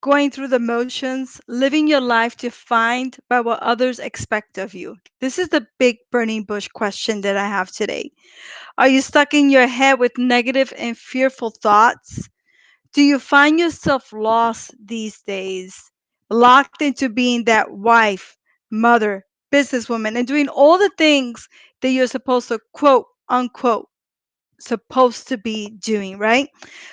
going through the motions, living your life defined by what others expect of you? This is the big burning bush question that I have today. Are you stuck in your head with negative and fearful thoughts? Do you find yourself lost these days, locked into being that wife, mother, businesswoman, and doing all the things that you're supposed to quote unquote supposed to be doing, right?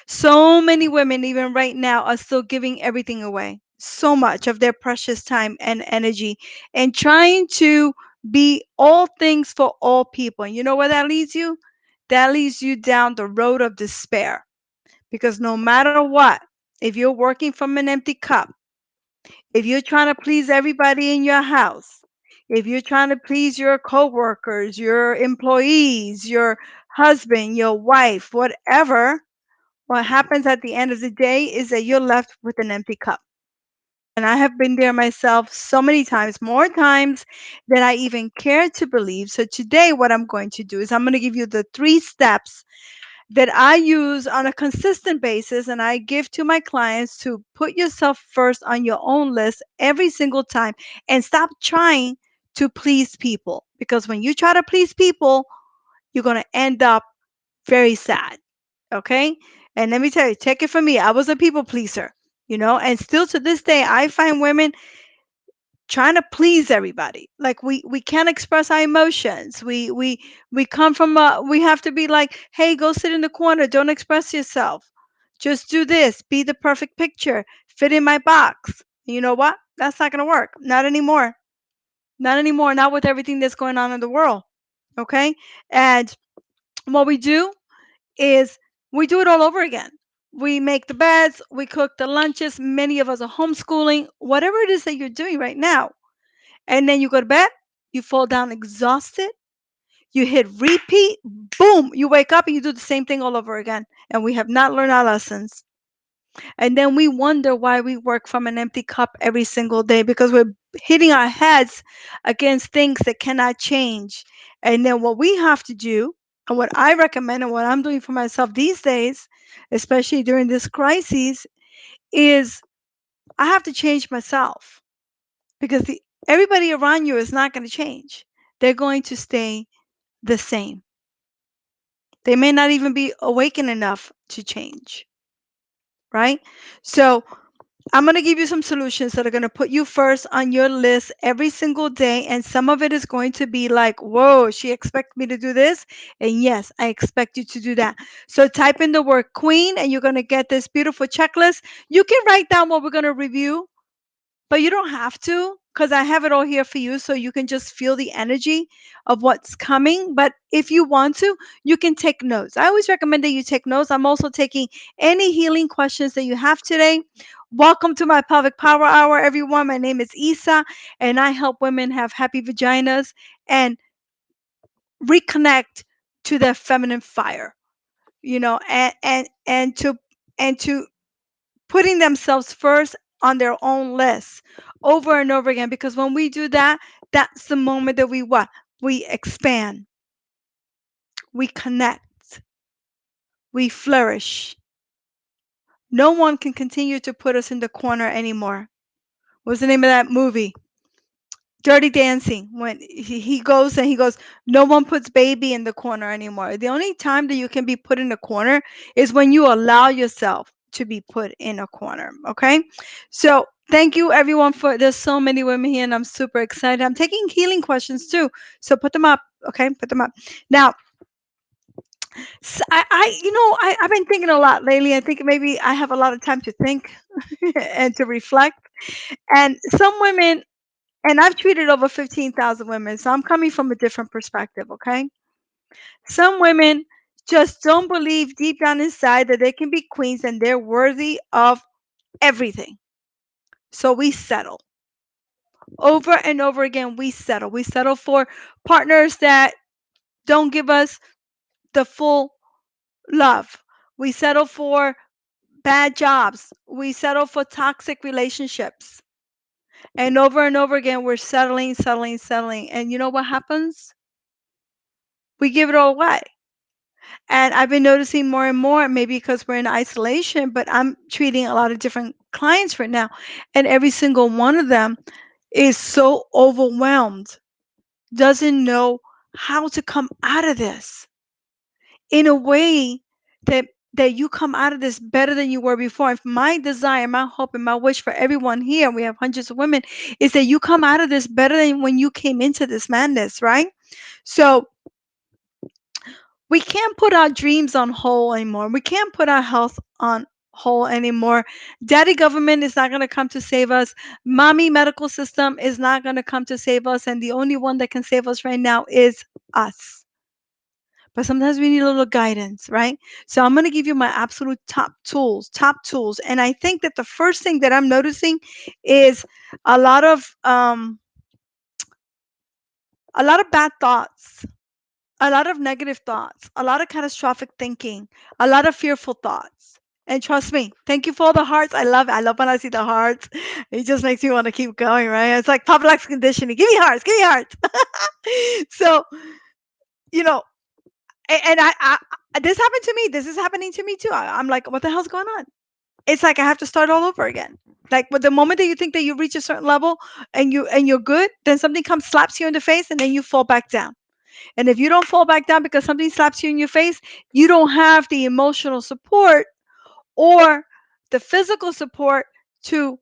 So many women, even right now, are still giving everything away. So much of their precious time and energy and trying to be all things for all people. And you know where that leads you? That leads you down the road of despair. Because no matter what, if you're working from an empty cup, if you're trying to please everybody in your house, if you're trying to please your coworkers, your employees, your husband, your wife, whatever, what happens at the end of the day is that you're left with an empty cup. And I have been there myself so many times, more times than I even care to believe. So today, what I'm going to do is I'm going to give you the 3 steps that I use on a consistent basis and I give to my clients to put yourself first on your own list every single time and stop trying to please people. Because when you try to please people, you're going to end up very sad. Okay? And let me tell you, take it from me. I was a people pleaser, and still to this day, I find women trying to please everybody. Like we can't express our emotions. We come from we have to be like, "Hey, go sit in the corner. Don't express yourself. Just do this. Be the perfect picture. Fit in my box." You know what? That's not going to work. Not anymore. Not anymore. Not with everything that's going on in the world. Okay? And what we do is we do it all over again. We make the beds, we cook the lunches. Many of us are homeschooling, whatever it is that you're doing right now. And then you go to bed, you fall down exhausted, you hit repeat, boom, you wake up and you do the same thing all over again. And we have not learned our lessons. And then we wonder why we work from an empty cup every single day because we're hitting our heads against things that cannot change. And then what we have to do, and what I recommend and what I'm doing for myself these days, especially during this crisis, is I have to change myself because everybody around you is not going to change. They're going to stay the same. They may not even be awakened enough to change, right? So I'm going to give you some solutions that are going to put you first on your list every single day. And some of it is going to be like, whoa, she expects me to do this. And yes, I expect you to do that. So type in the word queen and you're going to get this beautiful checklist. You can write down what we're going to review, but you don't have to because I have it all here for you so you can just feel the energy of what's coming. But if you want to, you can take notes. I always recommend that you take notes. I'm also taking any healing questions that you have today. Welcome to my pelvic power hour, everyone. My name is Isa, and I help women have happy vaginas and reconnect to their feminine fire, and to putting themselves first on their own list over and over again, because when we do that, that's the moment that we expand, we connect, we flourish. No one can continue to put us in the corner anymore. What's the name of that movie? Dirty Dancing, when he goes and he goes, no one puts baby in the corner anymore. The only time that you can be put in a corner is when you allow yourself to be put in a corner. Okay. So thank you everyone for, there's so many women here and I'm super excited. I'm taking healing questions too. So put them up. Okay. Put them up. Now, I've been thinking a lot lately. I think maybe I have a lot of time to think and to reflect. And some women, and I've treated over 15,000 women, so I'm coming from a different perspective, okay? Some women just don't believe deep down inside that they can be queens and they're worthy of everything. So we settle. Over and over again, we settle. We settle for partners that don't give us the full love. We settle for bad jobs. We settle for toxic relationships. And over again, we're settling, settling, settling. And you know what happens? We give it all away. And I've been noticing more and more, maybe because we're in isolation, but I'm treating a lot of different clients right now, and every single one of them is so overwhelmed, doesn't know how to come out of this in a way that you come out of this better than you were before. If my desire, my hope, and my wish for everyone here, we have hundreds of women, is that you come out of this better than when you came into this madness, right? So we can't put our dreams on hold anymore. We can't put our health on hold anymore. Daddy government is not going to come to save us. Mommy medical system is not going to come to save us. And the only one that can save us right now is us. But sometimes we need a little guidance, right? So I'm going to give you my absolute top tools. And I think that the first thing that I'm noticing is a lot of um, a lot of bad thoughts, a lot of negative thoughts, a lot of catastrophic thinking, a lot of fearful thoughts. And trust me, thank you for all the hearts. I love it. I love when I see the hearts. It just makes me want to keep going, right? It's like Pavlov's conditioning. Give me hearts, give me hearts. So, you know, and this happened to me. This is happening to me too. I'm like, what the hell's going on? It's like I have to start all over again. Like with the moment that you think that you reach a certain level and you're good, then something comes slaps you in the face and then you fall back down. And if you don't fall back down because something slaps you in your face, you don't have the emotional support or the physical support to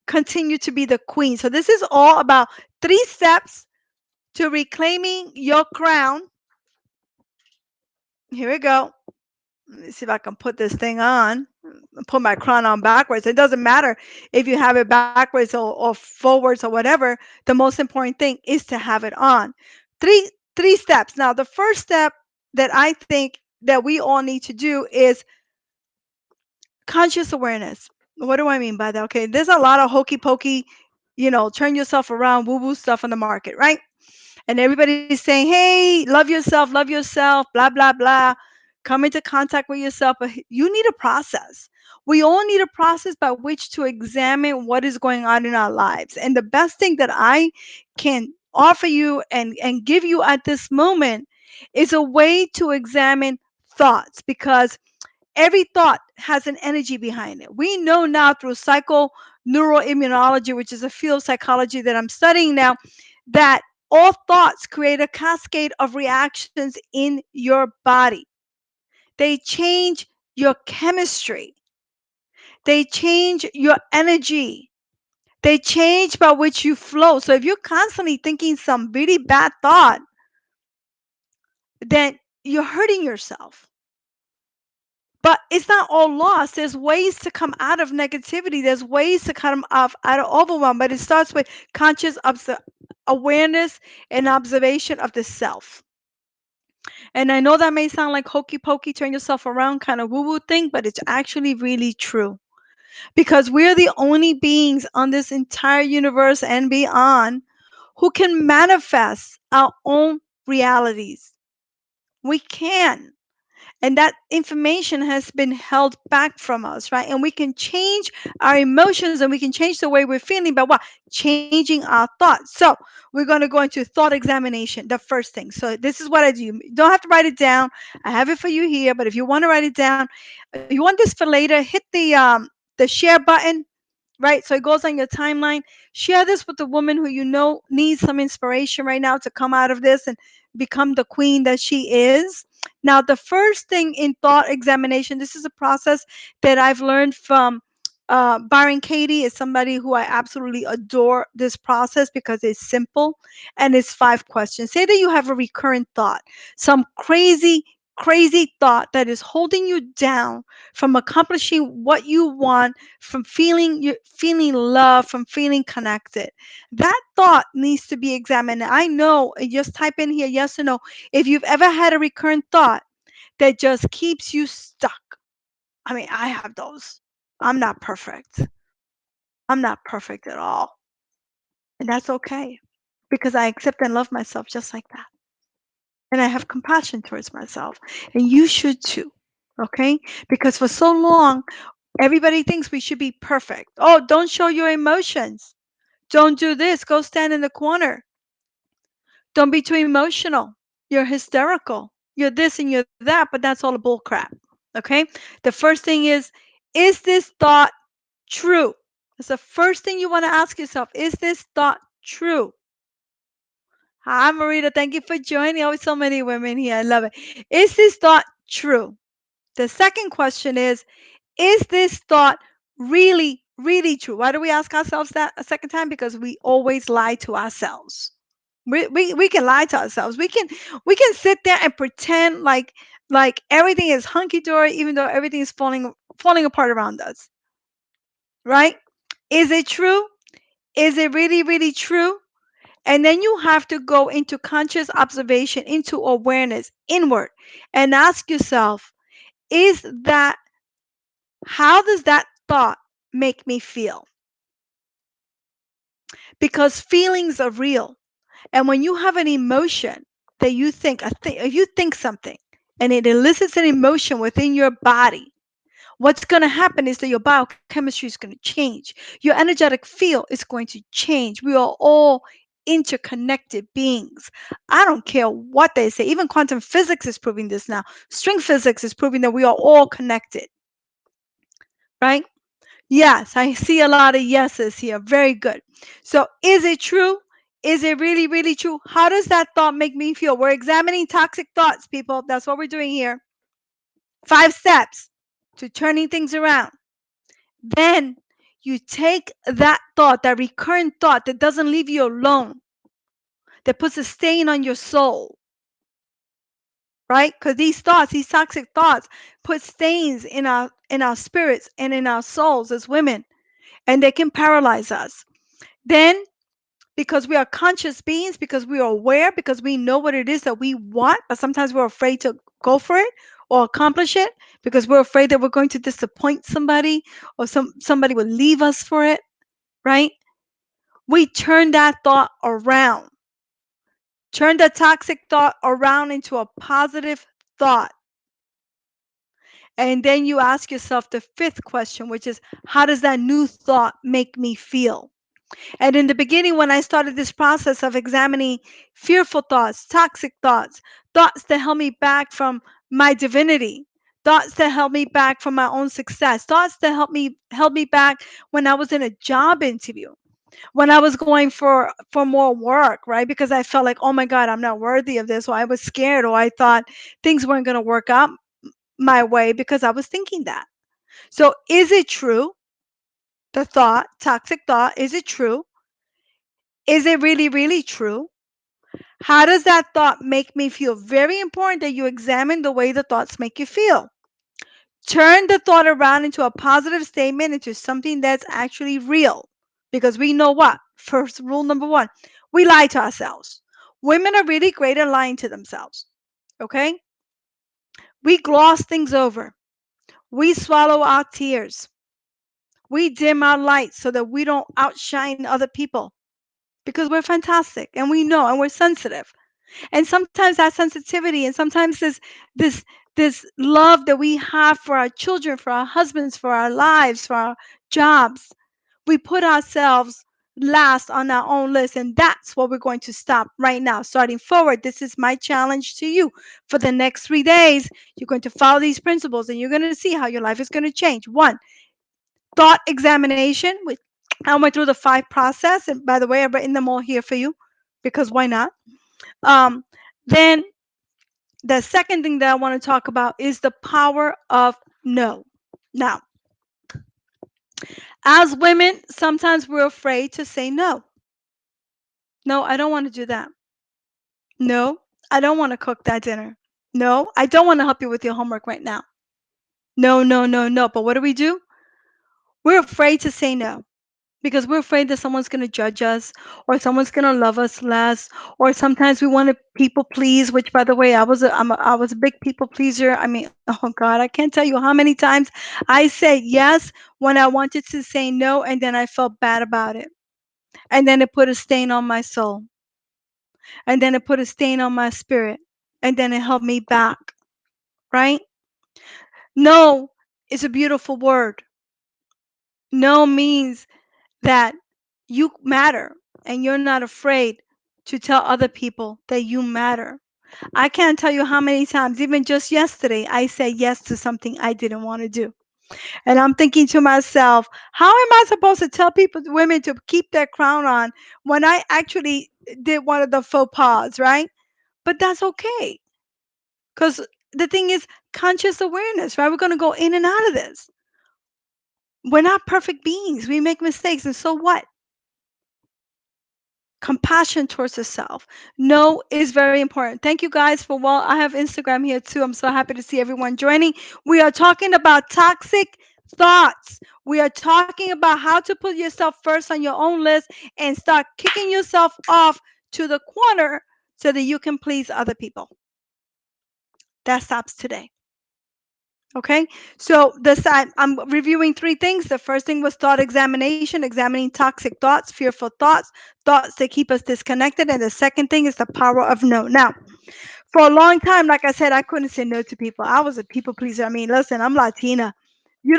continue to be the queen. So this is all about 3 steps to reclaiming your crown. Here we go. Let me see if I can put this thing on. Put my crown on backwards. It doesn't matter if you have it backwards or forwards or whatever. The most important thing is to have it on. Three steps. Now, the first step that I think that we all need to do is conscious awareness. What do I mean by that? Okay, there's a lot of hokey pokey, turn yourself around, woo woo stuff on the market, right? And everybody's saying, hey, love yourself, blah, blah, blah. Come into contact with yourself. But you need a process. We all need a process by which to examine what is going on in our lives. And the best thing that I can offer you and give you at this moment is a way to examine thoughts, because every thought has an energy behind it. We know now through psychoneuroimmunology, which is a field of psychology that I'm studying now, that all thoughts create a cascade of reactions in your body. They change your chemistry, they change your energy, they change by which you flow. So if you're constantly thinking some really bad thought, then you're hurting yourself. But it's not all lost. There's ways to come out of negativity. There's ways to come out of overwhelm. But it starts with conscious awareness and observation of the self. And I know that may sound like hokey pokey, turn yourself around kind of woo woo thing, but it's actually really true. Because we're the only beings on this entire universe and beyond who can manifest our own realities. We can. And that information has been held back from us, right? And we can change our emotions and we can change the way we're feeling by what? Changing our thoughts. So we're going to go into thought examination, the first thing. So this is what I do. You don't have to write it down. I have it for you here, but if you want to write it down, you want this for later, hit the share button, right? So it goes on your timeline. Share this with the woman who you know needs some inspiration right now to come out of this and become the queen that she is. Now, the first thing in thought examination, this is a process that I've learned from Byron Katie, is somebody who I absolutely adore this process because it's simple and it's 5 questions. Say that you have a recurrent thought, some crazy thought that is holding you down from accomplishing what you want, from feeling love, from feeling connected. That thought needs to be examined. I know, just type in here yes or no if you've ever had a recurrent thought that just keeps you stuck. I mean, I have those. I'm not perfect. I'm not perfect at all. And that's okay because I accept and love myself just like that. And I have compassion towards myself. And you should too. Okay? Because for so long, everybody thinks we should be perfect. Oh, don't show your emotions. Don't do this. Go stand in the corner. Don't be too emotional. You're hysterical. You're this and you're that, but that's all a bull crap. Okay? The first thing is this thought true? That's the first thing you want to ask yourself. Is this thought true? Hi, Marita. Thank you for joining. Always so many women here. I love it. Is this thought true? The second question is this thought really, really true? Why do we ask ourselves that a second time? Because we always lie to ourselves. We can lie to ourselves. We can sit there and pretend like everything is hunky dory, even though everything is falling apart around us. Right? Is it true? Is it really, really true? And then you have to go into conscious observation, into awareness, inward, and ask yourself, is that, how does that thought make me feel? Because feelings are real. And when you have an emotion that you think, if you think something and it elicits an emotion within your body, what's going to happen is that your biochemistry is going to change. Your energetic field is going to change. We are all interconnected beings. I don't care what they say. Even quantum physics is proving this now. String physics is proving that we are all connected, right? Yes, I see a lot of yeses here. Very good. So, is it true? Is it really, really true? How does that thought make me feel? We're examining toxic thoughts, people. That's what we're doing here. 5 steps to turning things around. Then you take that thought, that recurrent thought that doesn't leave you alone, that puts a stain on your soul, right? Because these thoughts, these toxic thoughts, put stains in our spirits and in our souls as women, and they can paralyze us. Then, because we are conscious beings, because we are aware, because we know what it is that we want, but sometimes we're afraid to go for it or accomplish it because we're afraid that we're going to disappoint somebody or somebody will leave us for it, right? We turn that thought around. Turn the toxic thought around into a positive thought. And then you ask yourself the fifth question, which is, how does that new thought make me feel? And in the beginning, when I started this process of examining fearful thoughts, toxic thoughts, thoughts that held me back from my divinity, thoughts that held me back from my own success, thoughts that held me back when I was in a job interview, when I was going for more work, right? Because I felt like, oh my God, I'm not worthy of this, or I was scared, or I thought things weren't going to work out my way because I was thinking that. So, is it true? The thought, toxic thought, is it true? Is it really, really true? How does that thought make me feel? Very important that you examine the way the thoughts make you feel. Turn the thought around into a positive statement, into something that's actually real. Because we know what? First rule number one, we lie to ourselves. Women are really great at lying to themselves. Okay? We gloss things over. We swallow our tears. We dim our lights so that we don't outshine other people because we're fantastic and we know and we're sensitive. And sometimes that sensitivity and sometimes this this love that we have for our children, for our husbands, for our lives, for our jobs, we put ourselves last on our own list, and that's what we're going to stop right now. Starting forward, this is my challenge to you. For the next 3 days, you're going to follow these principles and you're going to see how your life is going to change. One, thought examination. I went through the 5 process, and by the way, I've written them all here for you because why not? um, then the second thing that I want to talk about is the power of no. Now, as women, sometimes we're afraid to say no. No, I don't want to do that. No, I don't want to cook that dinner. No, I don't want to help you with your homework right now. No, no, no, no. But what do? We're afraid to say no because we're afraid that someone's going to judge us or someone's going to love us less, or sometimes we want to people please, which by the way, I was a big people pleaser. I mean, oh God, I can't tell you how many times I said yes when I wanted to say no, and then I felt bad about it, and then it put a stain on my soul, and then it put a stain on my spirit, and then it held me back, right? No is a beautiful word. No means that you matter and you're not afraid to tell other people that you matter. I can't tell you how many times, even just yesterday, I said yes to something I didn't want to do. And I'm thinking to myself, how am I supposed to tell people, women, to keep their crown on when I actually did one of the faux pas, right? But that's okay. Because the thing is, conscious awareness, right? We're going to go in and out of this. We're not perfect beings. We make mistakes. And so what? Compassion towards the self. No is very important. Thank you guys for, well, I have Instagram here too. I'm so happy to see everyone joining. We are talking about toxic thoughts. We are talking about how to put yourself first on your own list and start kicking yourself off to the corner so that you can please other people. That stops today. Okay, so this I'm reviewing three things. The first thing was thought examination, examining toxic thoughts, fearful thoughts, thoughts that keep us disconnected. And the second thing is the power of no. Now, for a long time, like I said, I couldn't say no to people. I was a people pleaser. I mean, listen, I'm Latina. You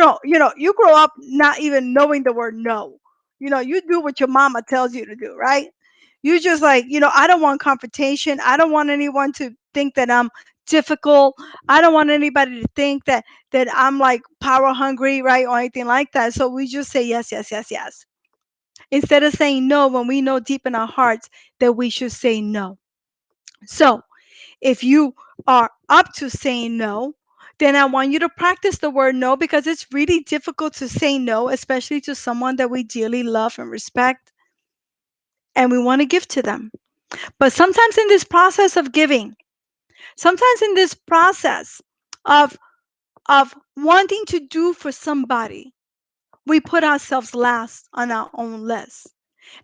grow up not even knowing the word no. You do what your mama tells you to do, right? You just like, I don't want confrontation. I don't want anyone to think that I'm difficult. I don't want anybody to think that I'm like power hungry, right? Or anything like that. So we just say yes, yes, yes, yes. Instead of saying no when we know deep in our hearts that we should say no. So, if you are up to saying no, then I want you to practice the word no, because it's really difficult to say no, especially to someone that we dearly love and respect and we want to give to them. But sometimes in this process of giving, sometimes in this process of wanting to do for somebody, we put ourselves last on our own list.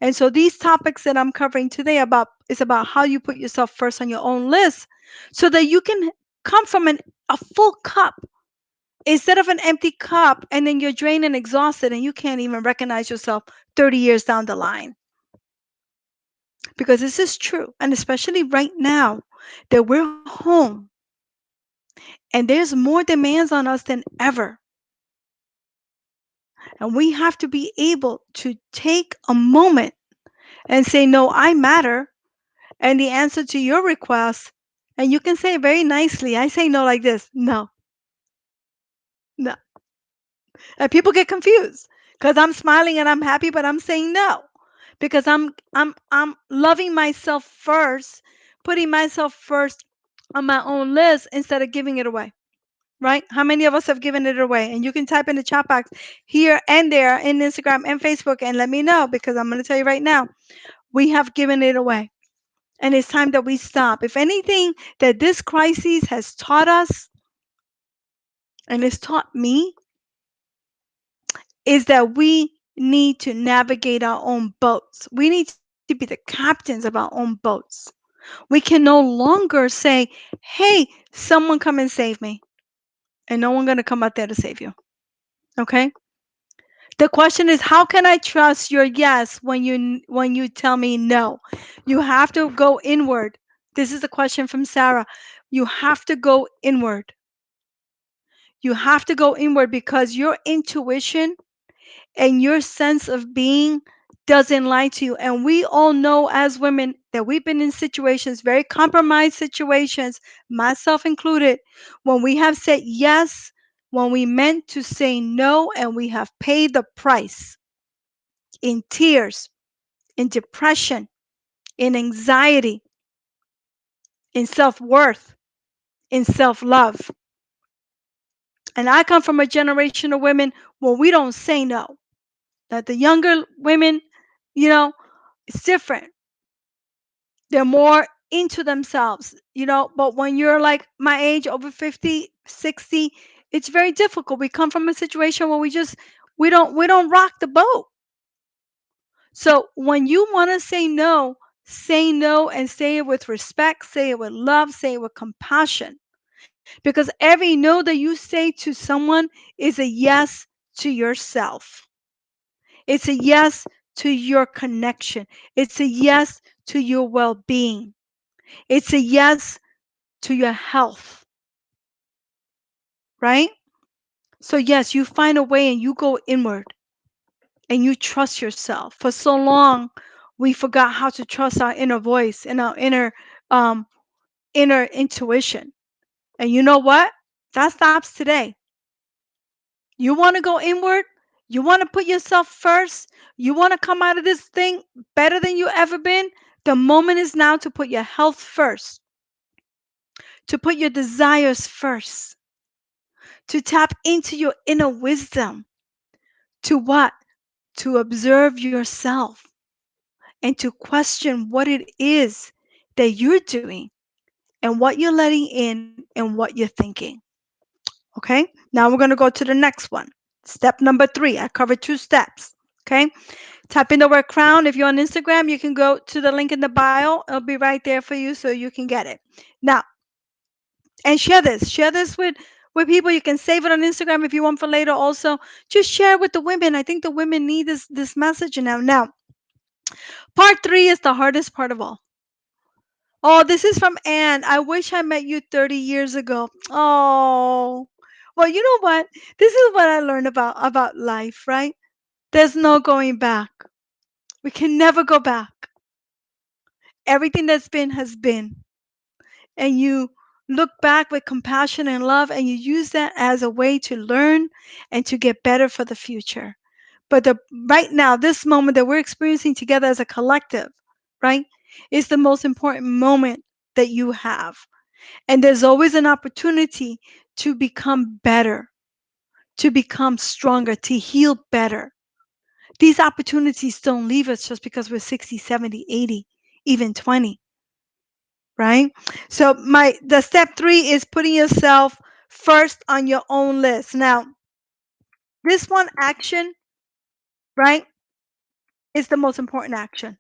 And so these topics that I'm covering today about is about how you put yourself first on your own list so that you can come from a full cup instead of an empty cup, and then you're drained and exhausted and you can't even recognize yourself 30 years down the line. Because this is true, and especially right now that we're home and there's more demands on us than ever. And we have to be able to take a moment and say, no, I matter. And the answer to your request, and you can say it very nicely. I say no like this: no, no. And people get confused because I'm smiling and I'm happy, but I'm saying no because I'm loving myself first, putting myself first on my own list instead of giving it away. Right? How many of us have given it away? And you can type in the chat box here and there in Instagram and Facebook and let me know, because I'm going to tell you right now, we have given it away. And it's time that we stop. If anything that this crisis has taught us, and it's taught me, is that we need to navigate our own boats. We need to be the captains of our own boats. We can no longer say, hey, someone come and save me. And no one going to come out there to save you. Okay? The question is, how can I trust your yes when you tell me no? You have to go inward. This is a question from Sarah. You have to go inward. You have to go inward because your intuition and your sense of being doesn't lie to you. And we all know as women that we've been in situations, very compromised situations, myself included, when we have said yes, when we meant to say no, and we have paid the price in tears, in depression, in anxiety, in self worth, in self love. And I come from a generation of women where we don't say no. That the younger women, you know, it's different. They're more into themselves, but when you're like my age, over 50, 60, it's very difficult. We come from a situation where we don't rock the boat. So when you want to say no, and say it with respect, say it with love, say it with compassion. Because every no that you say to someone is a yes to yourself. It's a yes to your connection. It's a yes to your well being. It's a yes to your health, right? So, yes, you find a way and you go inward and you trust yourself. For so long, we forgot how to trust our inner voice and our um, inner intuition. And you know what? That stops today. You want to go inward? You want to put yourself first? You want to come out of this thing better than you ever been? The moment is now to put your health first, to put your desires first, to tap into your inner wisdom, to what? To observe yourself and to question what it is that you're doing and what you're letting in and what you're thinking. Okay? Now we're going to go to the next one. Step number 3. I covered 2 steps. Okay? Type in the word crown. If you're on Instagram, you can go to the link in the bio. It'll be right there for you so you can get it. Now, and share this. Share this with people. You can save it on Instagram if you want for later also. Just share it with the women. I think the women need this message now. Now, part 3 is the hardest part of all. Oh, this is from Anne. I wish I met you 30 years ago. Oh. Well, you know what? This is what I learned about life, right? There's no going back. We can never go back. Everything that's been has been. And you look back with compassion and love and you use that as a way to learn and to get better for the future. But the right now, this moment that we're experiencing together as a collective, right, is the most important moment that you have. And there's always an opportunity to become better, to become stronger, to heal better. These opportunities don't leave us just because we're 60, 70, 80, even 20, right? So my the step 3 is putting yourself first on your own list. Now, this one action, right, is the most important action.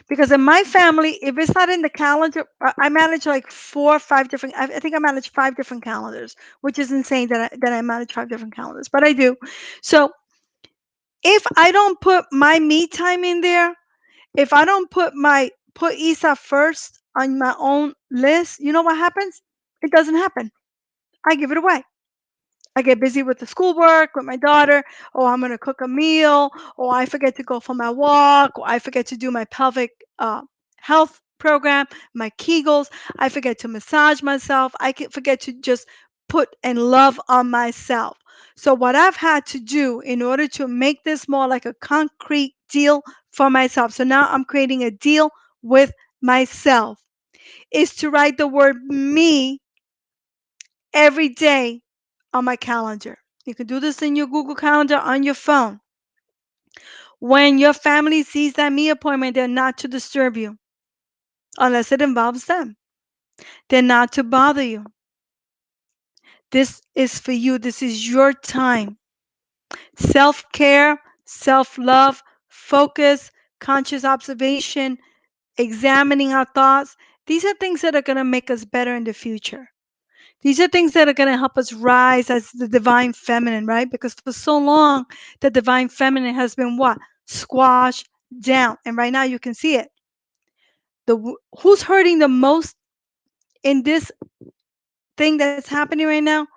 Because in my family, if it's not in the calendar, I manage like 4 or 5 different. I think I manage 5 different calendars, which is insane that I manage 5 different calendars, but I do. So if I don't put my me time in there, if I don't put Isa first on my own list, you know what happens? It doesn't happen. I give it away. I get busy with the schoolwork with my daughter. Oh, I'm gonna cook a meal. Oh, I forget to go for my walk. Or I forget to do my pelvic health program, my Kegels. I forget to massage myself. Forget to just put and love on myself. So what I've had to do in order to make this more like a concrete deal for myself. So now I'm creating a deal with myself is to write the word me every day on my calendar. You can do this in your Google Calendar on your phone. When your family sees that me appointment, they're not to disturb you unless it involves them. They're not to bother you. This is for you. This is your time. Self care, self love, focus, conscious observation, examining our thoughts. These are things that are going to make us better in the future. These are things that are going to help us rise as the divine feminine, right? Because for so long, the divine feminine has been what? Squashed down. And right now you can see it. Who's hurting the most in this thing that's happening right now?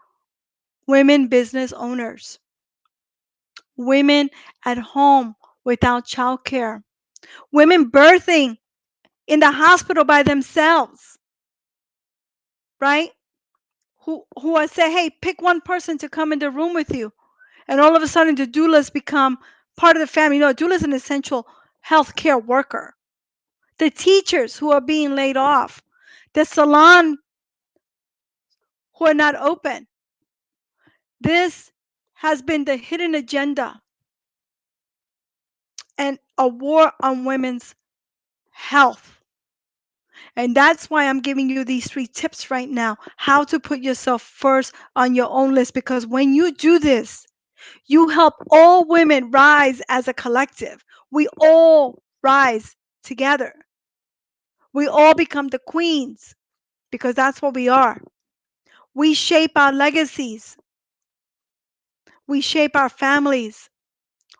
Women business owners, women at home without childcare, women birthing in the hospital by themselves, right? Who I say, hey, pick one person to come in the room with you. And all of a sudden, the doulas become part of the family. You know, a doula is an essential healthcare worker. The teachers who are being laid off, the salon who are not open. This has been the hidden agenda and a war on women's health. And that's why I'm giving you these 3 tips right now how to put yourself first on your own list. Because when you do this, you help all women rise as a collective. We all rise together. We all become the queens because that's what we are. We shape our legacies. We shape our families.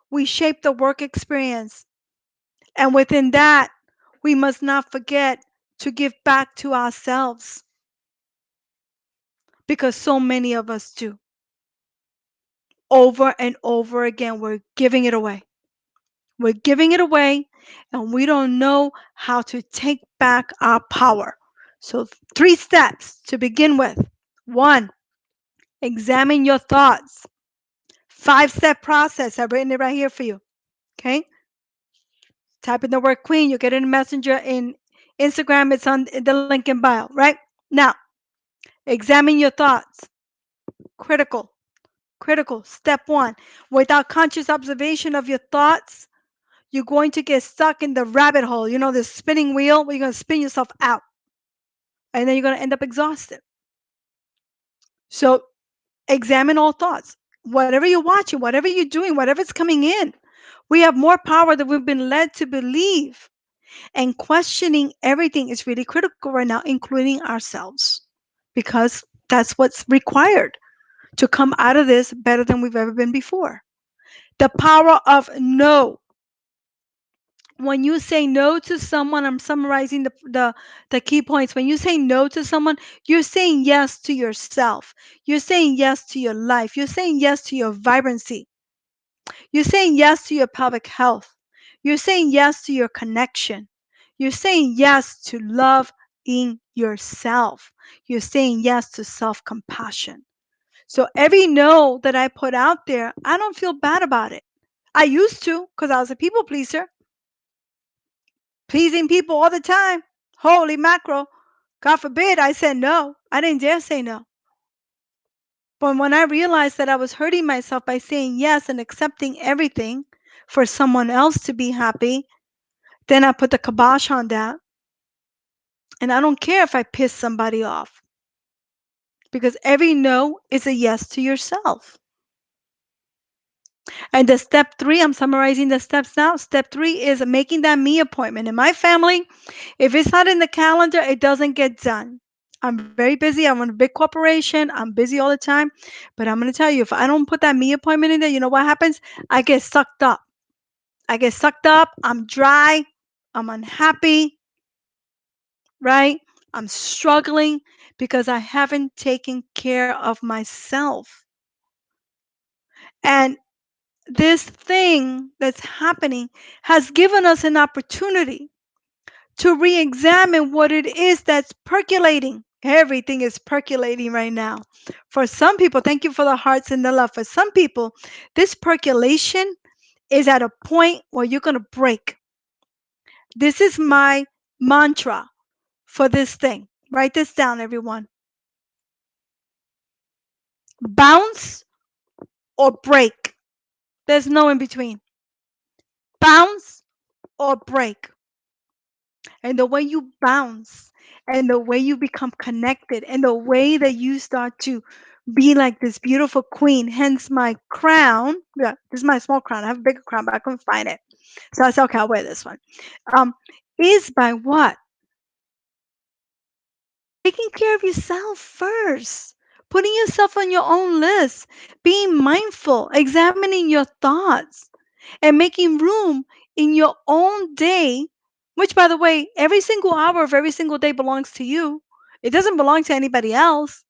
We shape the work experience. And within that, we must not forget to give back to ourselves because so many of us do. Over and over again, we're giving it away. We're giving it away and we don't know how to take back our power. So, 3 steps to begin with. 1, examine your thoughts. 5-step process. I've written it right here for you. Okay? Type in the word queen. You get it in Messenger. In Instagram, it's on the link in bio, right? Now, examine your thoughts. Critical. Critical. Step one. Without conscious observation of your thoughts, you're going to get stuck in the rabbit hole. You know, this spinning wheel where you're going to spin yourself out. And then you're going to end up exhausted. So examine all thoughts. Whatever you're watching, whatever you're doing, whatever's coming in, we have more power than we've been led to believe. And questioning everything is really critical right now, including ourselves, because that's what's required to come out of this better than we've ever been before. The power of no. When you say no to someone, I'm summarizing the key points. When you say no to someone, you're saying yes to yourself. You're saying yes to your life. You're saying yes to your vibrancy. You're saying yes to your pelvic health. You're saying yes to your connection. You're saying yes to love in yourself. You're saying yes to self compassion. So every no that I put out there, I don't feel bad about it. I used to because I was a people pleaser, pleasing people all the time. Holy mackerel. God forbid I said no. I didn't dare say no. But when I realized that I was hurting myself by saying yes and accepting everything for someone else to be happy, then I put the kibosh on that. And I don't care if I piss somebody off because every no is a yes to yourself. And the step three, I'm summarizing the steps now. Step three is making that me appointment. In my family, if it's not in the calendar, it doesn't get done. I'm very busy. I'm in a big corporation. I'm busy all the time. But I'm going to tell you, if I don't put that me appointment in there, you know what happens? I get sucked up. I get sucked up. I'm dry. I'm unhappy, right? I'm struggling because I haven't taken care of myself. And this thing that's happening has given us an opportunity to re examine what it is that's percolating. Everything is percolating right now. For some people, thank you for the hearts and the love. For some people, this percolation is at a point where you're going to break. This is my mantra for this thing. Write this down, everyone. Bounce or break. There's no in between. Bounce or break. And the way you bounce and the way you become connected and the way that you start to be like this beautiful queen, hence my crown. Yeah, this is my small crown. I have a bigger crown, but I couldn't find it. So I said, okay, I'll wear this one. Um, is by what? Taking care of yourself first, putting yourself on your own list, being mindful, examining your thoughts, and making room in your own day, which, by the way, every single hour of every single day belongs to you. It doesn't belong to anybody else.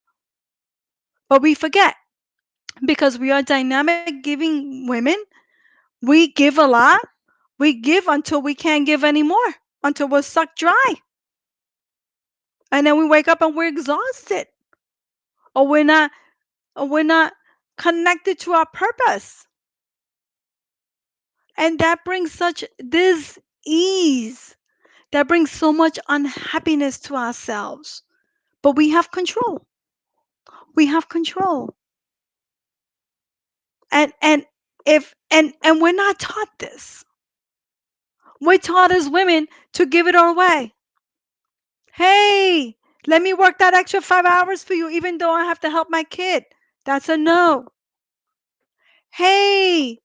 But we forget because we are dynamic giving women. We give a lot. We give until we can't give anymore, until we're sucked dry. And then we wake up and we're exhausted, or we're not connected to our purpose. And that brings such this ease, that brings so much unhappiness to ourselves. But we have control. We have control. And if and we're not taught this. We're taught as women to give it our way. Hey, let me work that extra 5 hours for you, even though I have to help my kid. That's a no. Hey,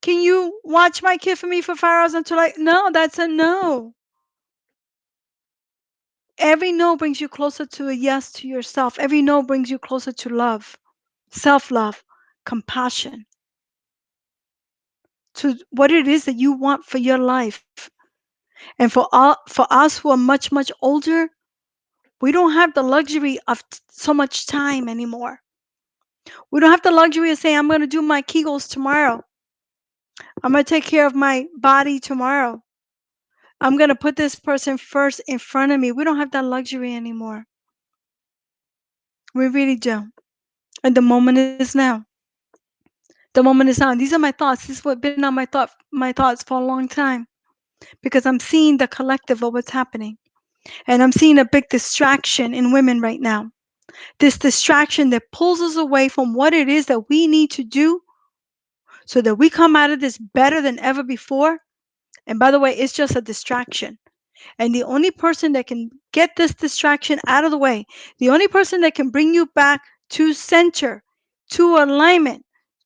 can you watch my kid for me for 5 hours until I? No, that's a no. Every no brings you closer to a yes to yourself. Every no brings you closer to love, self love, compassion, to what it is that you want for your life. And for us who are much older, we don't have the luxury of so much time anymore. We don't have the luxury of saying, I'm going to do my Kegels tomorrow. I'm going to take care of my body tomorrow. I'm going to put this person first in front of me. We don't have that luxury anymore. We really don't. And the moment is now. The moment is on. These are my thoughts. This is what's been on my thoughts for a long time because I'm seeing the collective of what's happening. And I'm seeing a big distraction in women right now. This distraction that pulls us away from what it is that we need to do so that we come out of this better than ever before. And by the way, it's just a distraction. And the only person that can get this distraction out of the way, the only person that can bring you back to center, to alignment,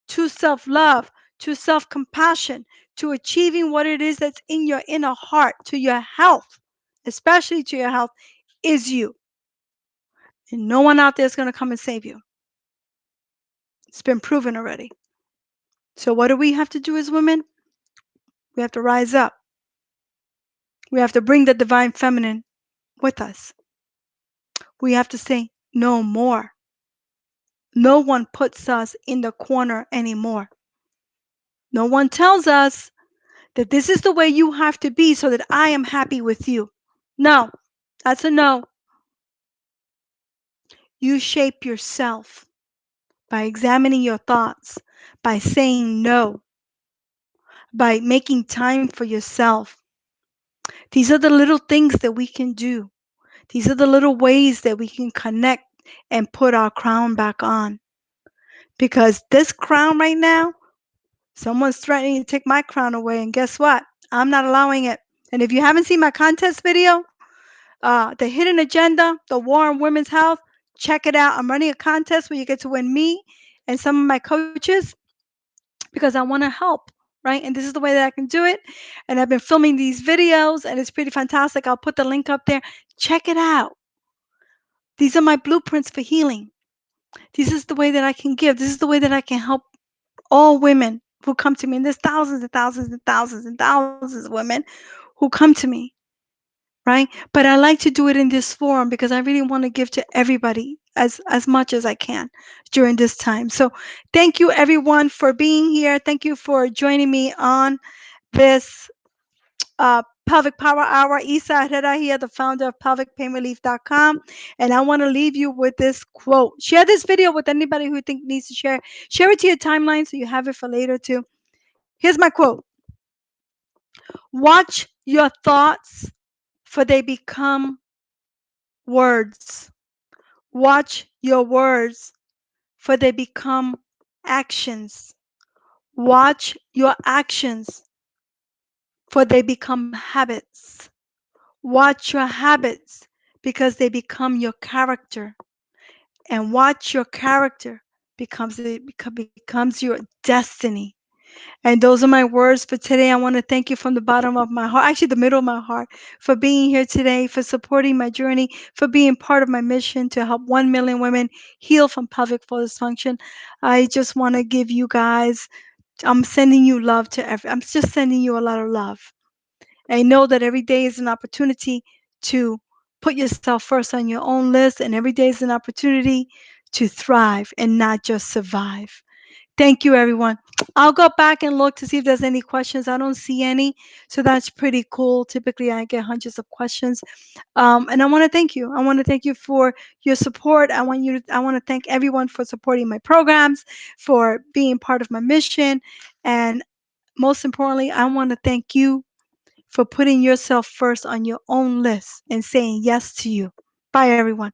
to self love, to self compassion, to achieving what it is that's in your inner heart, to your health, especially to your health, is you. And no one out there is going to come and save you. It's been proven already. So, what do we have to do as women? We have to rise up. We have to bring the divine feminine with us. We have to say no more. No one puts us in the corner anymore. No one tells us that this is the way you have to be so that I am happy with you. No, that's a no. You shape yourself by examining your thoughts, by saying no, by making time for yourself. These are the little things that we can do. These are the little ways that we can connect and put our crown back on. Because this crown right now, someone's threatening to take my crown away, and guess what? I'm not allowing it. And if you haven't seen my contest video, The Hidden Agenda, The War on Women's Health, check it out. I'm running a contest where you get to win me and some of my coaches because I want to help, right? And this is the way that I can do it. And I've been filming these videos, and it's pretty fantastic. I'll put the link up there. Check it out. These are my blueprints for healing. This is the way that I can give. This is the way that I can help all women who come to me. And there's thousands and thousands and thousands and thousands of women who come to me, right? But I like to do it in this forum because I really want to give to everybody as much as I can during this time. So thank you everyone for being here. Thank you for joining me on this Pelvic Power Hour. Isa Herrera here, the founder of pelvicpainrelief.com. And I want to leave you with this quote. Share this video with anybody who you think needs to share. Share it to your timeline so you have it for later too. Here's my quote. Watch your thoughts, for they become words. Watch your words, for they become actions. Watch your actions, for they become habits. Watch your habits, because they become your character. And watch your character becomes your destiny. And those are my words for today. I want to thank you from the bottom of my heart, actually the middle of my heart, for being here today, for supporting my journey, for being part of my mission to help 1 million women heal from pelvic floor dysfunction. I just want to give you guys, I'm sending you love I'm just sending you a lot of love. I know that every day is an opportunity to put yourself first on your own list, and every day is an opportunity to thrive and not just survive. Thank you, everyone. I'll go back and look to see if there's any questions. I don't see any, so that's pretty cool. Typically, I get hundreds of questions, and I want to thank you. I want to thank you for your support. I want to thank everyone for supporting my programs, for being part of my mission, and most importantly, I want to thank you for putting yourself first on your own list and saying yes to you. Bye, everyone.